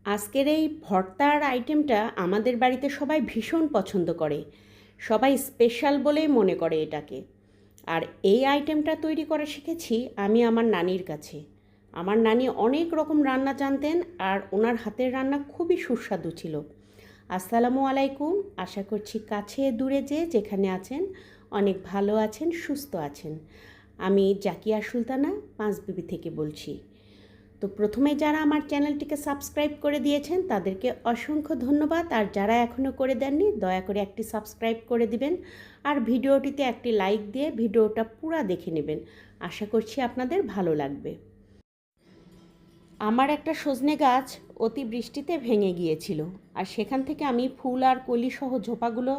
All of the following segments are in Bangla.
আজকের এই ভর্তার আইটেমটা আমাদের বাড়িতে সবাই ভীষণ পছন্দ করে। সবাই স্পেশাল বলেই মনে করে এটাকে। আর এই আইটেমটা তৈরি করা শিখেছি আমি আমার নানির কাছে। আমার নানি অনেক রকম রান্না জানতেন আর ওনার হাতের রান্না খুবই সুস্বাদু ছিল। আসসালামু আলাইকুম, আশা করছি কাছে দূরে যেখানে আছেন অনেক ভালো আছেন, সুস্থ আছেন। আমি জাকিয়া সুলতানা পাঁচবিবি থেকে বলছি। তো প্রথমে যারা আমার চ্যানেলটিকে সাবস্ক্রাইব করে দিয়েছেন তাদেরকে অসংখ্য ধন্যবাদ, আর যারা এখনও করে দেননি দয়া করে একটি সাবস্ক্রাইব করে দিবেন আর ভিডিওটিতে একটি লাইক দিয়ে ভিডিওটা পুরো দেখে নেবেন। আশা করছি আপনাদের ভালো লাগবে। আমার একটা সজনে গাছ অতি বৃষ্টিতে ভেঙে গিয়েছিল, আর সেখান থেকে আমি ফুল আর কলি সহ ঝোপাগুলো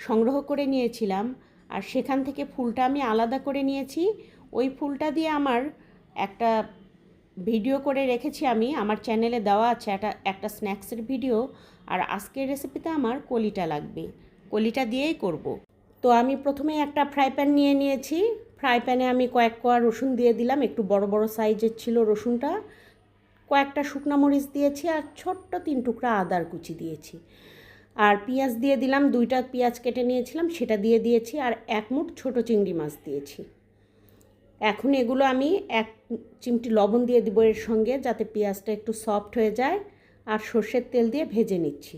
সংগ্রহ করে নিয়েছিলাম, আর সেখান থেকে ফুলটা আমি আলাদা করে নিয়েছি। ওই ফুলটা দিয়ে আমার একটা ভিডিও করে রেখেছি, আমি আমার চ্যানেলে দেওয়া আছে একটা স্ন্যাক্সের ভিডিও। আর আজকের রেসিপিতে আমার কলিটা লাগবে, কলিটা দিয়েই করব। তো আমি প্রথমে একটা ফ্রাই প্যান নিয়ে নিয়েছি। ফ্রাই প্যানে আমি কয়েক কোয়া রসুন দিয়ে দিলাম, একটু বড় বড় সাইজের ছিল রসুনটা। কয়েকটা শুকনো মরিচ দিয়েছি আর ছোট্ট 3 টুকরা আদার কুচি দিয়েছি। আর পেঁয়াজ দিয়ে দিলাম, 2টা পেঁয়াজ কেটে নিয়েছিলাম সেটা দিয়ে দিয়েছি, আর 1 মুঠ ছোটো চিংড়ি মাছ দিয়েছি। এখন এগুলো আমি 1 চিমটি লবণ দিয়ে দিব এর সঙ্গে, যাতে পেঁয়াজটা একটু সফট হয়ে যায়, আর সর্ষের তেল দিয়ে ভেজে নিচ্ছি।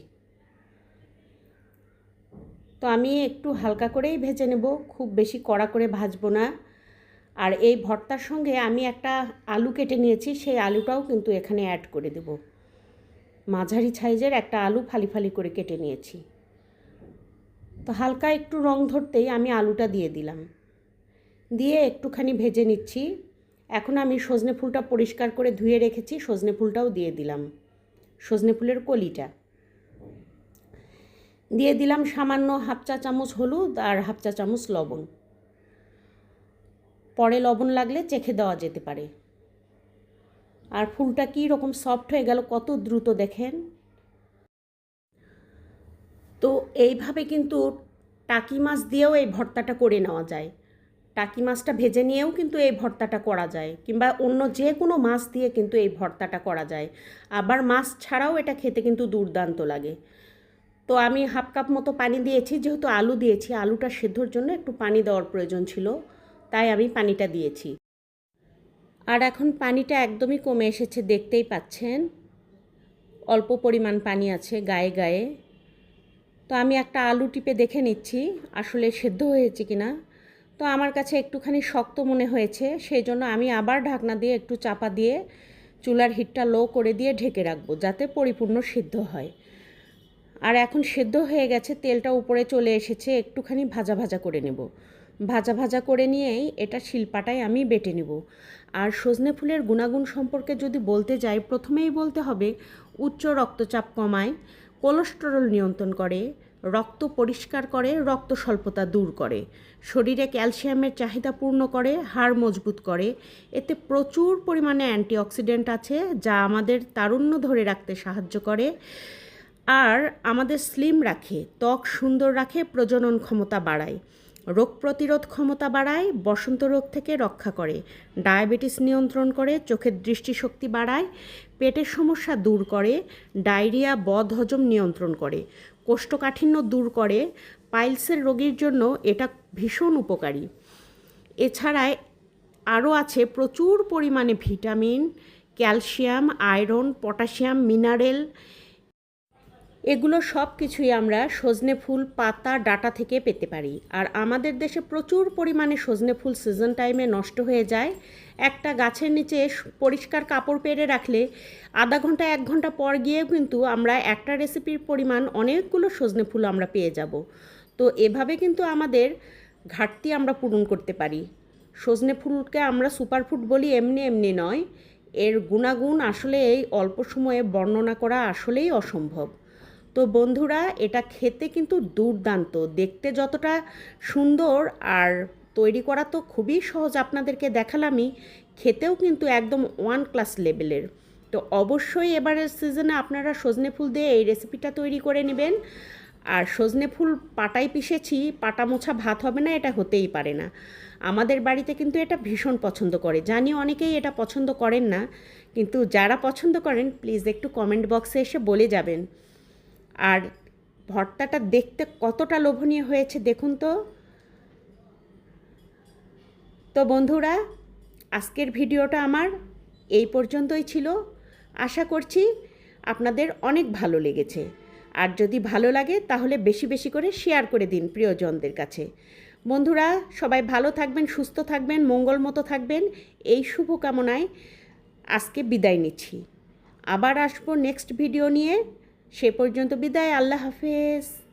তো আমি একটু হালকা করেই ভেজে নেব, খুব বেশি কড়া করে ভাজবো না। আর এই ভর্তার সঙ্গে আমি একটা আলু কেটে নিয়েছি, সেই আলুটাও কিন্তু এখানে অ্যাড করে দেব। মাঝারি সাইজের একটা আলু ফালি ফালি করে কেটে নিয়েছি। তো হালকা একটু রং ধরতেই আমি আলুটা দিয়ে দিলাম, দিয়ে একটুখানি ভেজে নিচ্ছি। এখন আমি সজনে ফুলটা পরিষ্কার করে ধুয়ে রেখেছি, সজনে ফুলটাও দিয়ে দিলাম। সজনে ফুলের কলিটা দিয়ে দিলাম, সামান্য 1/2 চা চামচ হলুদ আর 1/2 চা চামচ লবণ। পরে লবণ লাগলে চেখে দেওয়া যেতে পারে। আর ফুলটা কী রকম সফট হয়ে গেল কত দ্রুত, দেখেন। তো এইভাবে কিন্তু টাকি মাছ দিয়েও এই ভর্তাটা করে নেওয়া যায়। টাকি মাছটা ভেজে নিয়েও কিন্তু এই ভর্তাটা করা যায়, কিংবা অন্য যে কোনো মাছ দিয়ে কিন্তু এই ভর্তাটা করা যায়। আবার মাছ ছাড়াও এটা খেতে কিন্তু দুর্দান্ত লাগে। তো আমি 1/2 কাপ মতো পানি দিয়েছি, যেহেতু আলু দিয়েছি, আলুটা সেদ্ধর জন্য একটু পানি দেওয়ার প্রয়োজন ছিল, তাই আমি পানিটা দিয়েছি। আর এখন পানিটা একদমই কমে এসেছে, দেখতেই পাচ্ছেন অল্প পরিমাণ পানি আছে গায়ে গায়ে। তো আমি একটা আলু টিপে দেখে নিচ্ছি আসলে সেদ্ধ হয়েছে কিনা। তো আমার কাছে একটুখানি শক্ত মনে হয়েছে, সেই জন্য আমি আবার ঢাকনা দিয়ে একটু চাপা দিয়ে চুলার হিটটা লো করে দিয়ে ঢেকে রাখবো, যাতে পরিপূর্ণ সিদ্ধ হয়। আর এখন সেদ্ধ হয়ে গেছে, তেলটা উপরে চলে এসেছে, একটুখানি ভাজা ভাজা করে নেব। ভাজা ভাজা করে নিয়েই এটা শিলপাটায় আমি বেটে নেব। আর সজনে ফুলের গুণাগুণ সম্পর্কে যদি বলতে যাই, প্রথমেই বলতে হবে উচ্চ রক্তচাপ কমায়, কোলেস্টেরল নিয়ন্ত্রণ করে, রক্ত পরিষ্কার করে, রক্ত স্বল্পতা দূর করে, শরীরে ক্যালসিয়ামের চাহিদা পূর্ণ করে, হাড় মজবুত করে। এতে প্রচুর পরিমাণে অ্যান্টিঅক্সিডেন্ট আছে, যা আমাদের তারুণ্য ধরে রাখতে সাহায্য করে, আর আমাদের স্লিম রাখে, ত্বক সুন্দর রাখে, প্রজনন ক্ষমতা বাড়ায়, রোগ প্রতিরোধ ক্ষমতা বাড়ায়, বসন্ত রোগ থেকে রক্ষা করে, ডায়াবেটিস নিয়ন্ত্রণ করে, চোখের দৃষ্টিশক্তি বাড়ায়, পেটের সমস্যা দূর করে, ডায়রিয়া বদহজম নিয়ন্ত্রণ করে, কোষ্ঠকাঠিন্য দূর করে, পাইলসের রোগীর জন্য এটা ভীষণ উপকারী। এছাড়ায় আরও আছে প্রচুর পরিমাণে vitamin, calcium, iron, potassium, mineral. এগুলো সব কিছুই আমরা সজনে ফুল পাতা ডাঁটা থেকে পেতে পারি। আর আমাদের দেশে প্রচুর পরিমাণে সজনে ফুল সিজন টাইমে নষ্ট হয়ে যায়। একটা গাছের নিচে পরিষ্কার কাপড় পেরে রাখলে আধা ঘন্টা 1 ঘন্টা পর গিয়েও কিন্তু আমরা একটা রেসিপির পরিমাণ অনেকগুলো সজনে ফুল আমরা পেয়ে যাব। তো এভাবে কিন্তু আমাদের ঘাটতি আমরা পূরণ করতে পারি। সজনে ফুলকে আমরা সুপারফুড বলি এমনি এমনি নয়, এর গুণাগুণ আসলে এই অল্প সময়ে বর্ণনা করা আসলেই অসম্ভব। তো বন্ধুরা, এটা খেতে কিন্তু দুর্দান্ত, দেখতে যতটা সুন্দর আর তৈরি করা তো খুবই সহজ, আপনাদেরকে দেখালামই, খেতেও কিন্তু একদম 1 ক্লাস লেভেলের। তো অবশ্যই এবারের সিজনে আপনারা সজনে ফুল দিয়ে এই রেসিপিটা তৈরি করে নেবেন। আর সজনে ফুল পাটায় পিষেছি, পাটা মোছা ভাত হবে না, এটা হতেই পারে না। আমাদের বাড়িতে কিন্তু এটা ভীষণ পছন্দ করে। জানি অনেকেই এটা পছন্দ করেন না, কিন্তু যারা পছন্দ করেন প্লিজ একটু কমেন্ট বক্সে এসে বলে যাবেন। আর ভর্তাটা দেখতে কতটা লোভনীয় হয়েছে দেখুন তো। তো বন্ধুরা, আজকের ভিডিওটা আমার এই পর্যন্তই ছিল। আশা করছি আপনাদের অনেক ভালো লেগেছে। আর যদি ভালো লাগে তাহলে বেশি বেশি করে শেয়ার করে দিন প্রিয়জনদের কাছে। বন্ধুরা, সবাই ভালো থাকবেন, সুস্থ থাকবেন, মঙ্গলমতো থাকবেন, এই শুভকামনায় আজকে বিদায় নিচ্ছি। আবার আসবো নেক্সট ভিডিও নিয়ে। সে পর্যন্ত বিদায়। আল্লাহ হাফেজ।